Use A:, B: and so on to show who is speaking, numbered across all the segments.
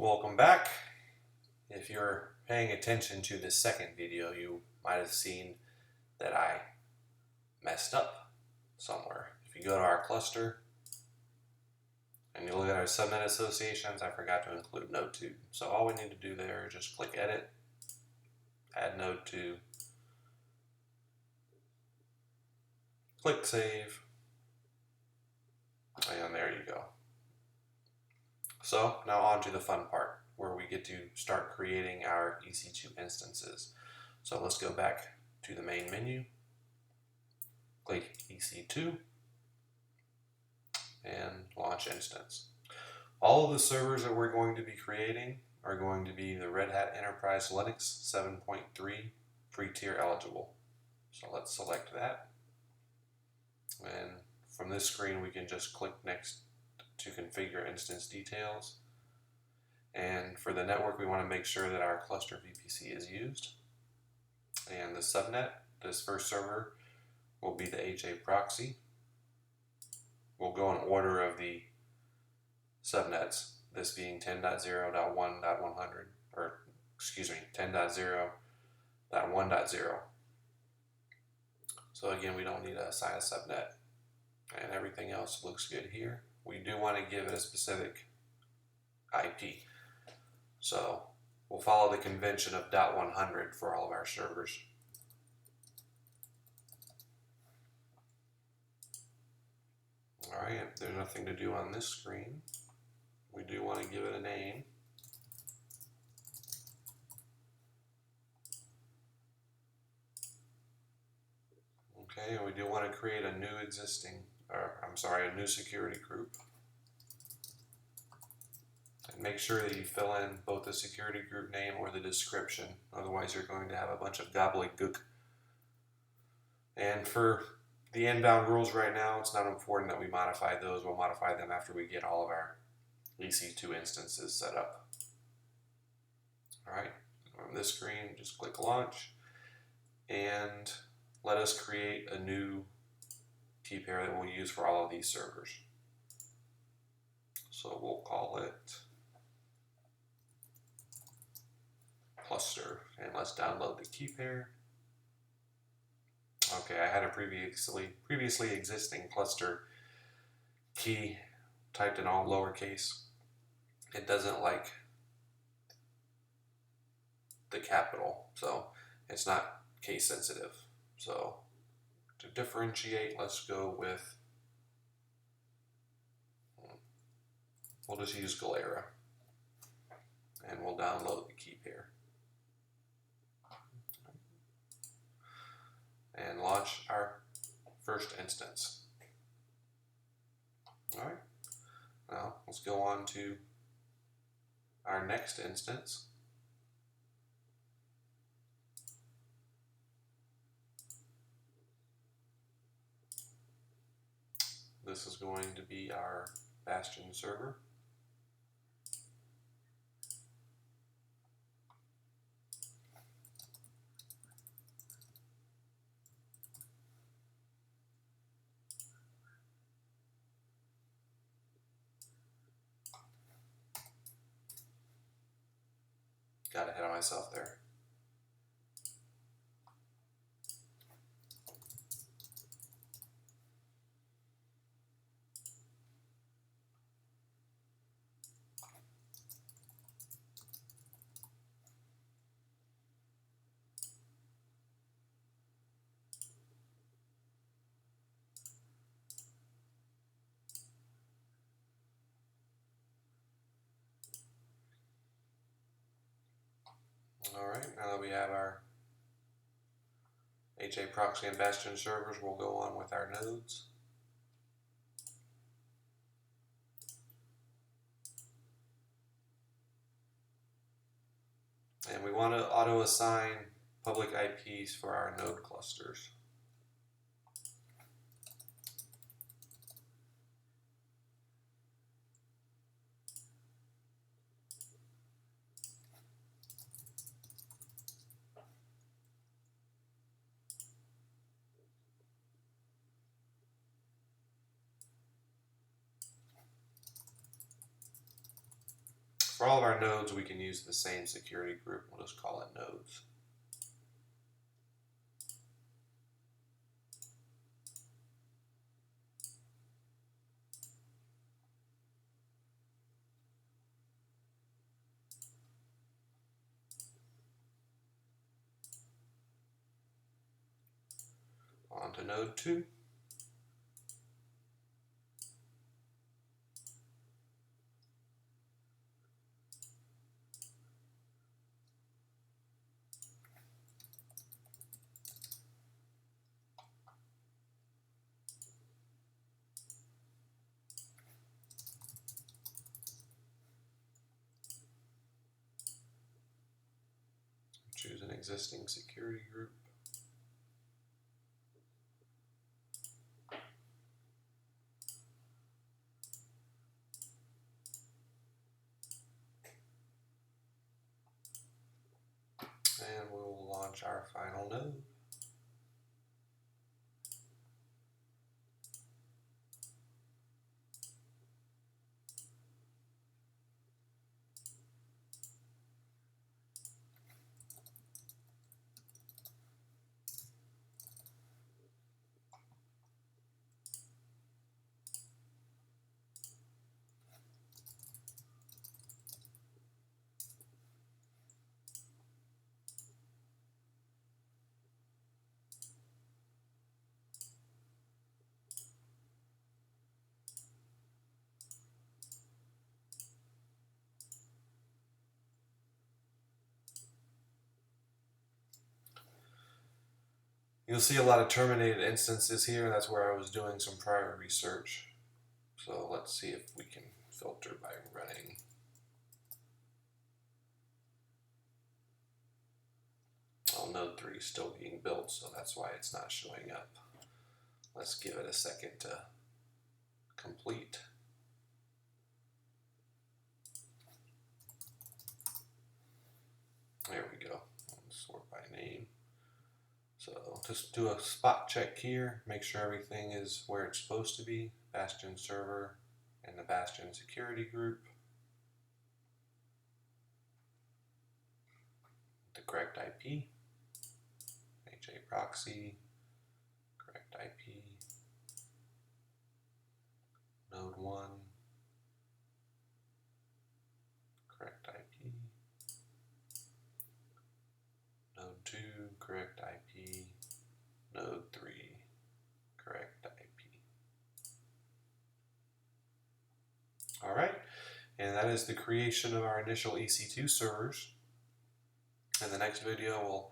A: Welcome back. If you're paying attention to this second video, you might have seen that I messed up somewhere. If you go to our cluster and you look at our subnet associations, I forgot to include node 2. So all we need to do there is just click edit, add node 2, click save, and there you go. So now on to the fun part, where we get to start creating our EC2 instances. So let's go back to the main menu, click EC2, and launch instance. All of the servers that we're going to be creating are going to be the Red Hat Enterprise Linux 7.3 free tier eligible. So let's select that. And from this screen, we can just click next to configure instance details. And for the network, we want to make sure that our cluster VPC is used. And the subnet, this first server, will be the HA proxy. We'll go in order of the subnets, this being 10.0.1.100, or excuse me, 10.0.1.0. So again, we don't need to assign a subnet. And everything else looks good here. We do want to give it a specific IP. So we'll follow the convention of .100 for all of our servers. Alright, there's nothing to do on this screen. We do want to give it a name. Okay, and we do want to create a new a new security group. And make sure that you fill in both the security group name or the description, otherwise you're going to have a bunch of gobbledygook. And for the inbound rules right now, it's not important that we modify those. We'll modify them after we get all of our EC2 instances set up. Alright, on this screen, just click launch and let us create a new key pair that we'll use for all of these servers. So we'll call it cluster, and let's download the key pair. Okay, I had a previously existing cluster key typed in all lowercase. It doesn't like the capital, so it's not case sensitive. So to differentiate, let's go with, we'll just use Galera, and we'll download the key pair. And launch our first instance. Alright, now let's go on to our next instance. This is going to be our Bastion server. Got ahead of myself there. Alright, now that we have our HA proxy and Bastion servers, we'll go on with our nodes. And we want to auto-assign public IPs for our node clusters. For all of our nodes, we can use the same security group. We'll just call it nodes. On to node 2. Choose an existing security group. And we will launch our final node. You'll see a lot of terminated instances here. That's where I was doing some prior research. So let's see if we can filter by running. Oh, node 3 is still being built, so that's why it's not showing up. Let's give it a second to complete. There we go. Sort by name. So just do a spot check here, make sure everything is where it's supposed to be. Bastion server and the Bastion security group. The correct IP. HA proxy. Correct IP. Node 1. Correct IP. Node 2. Correct IP. Node 3. Correct IP. All right, and that is the creation of our initial EC2 servers. In the next video, we'll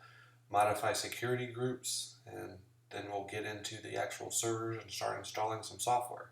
A: modify security groups, and then we'll get into the actual servers and start installing some software.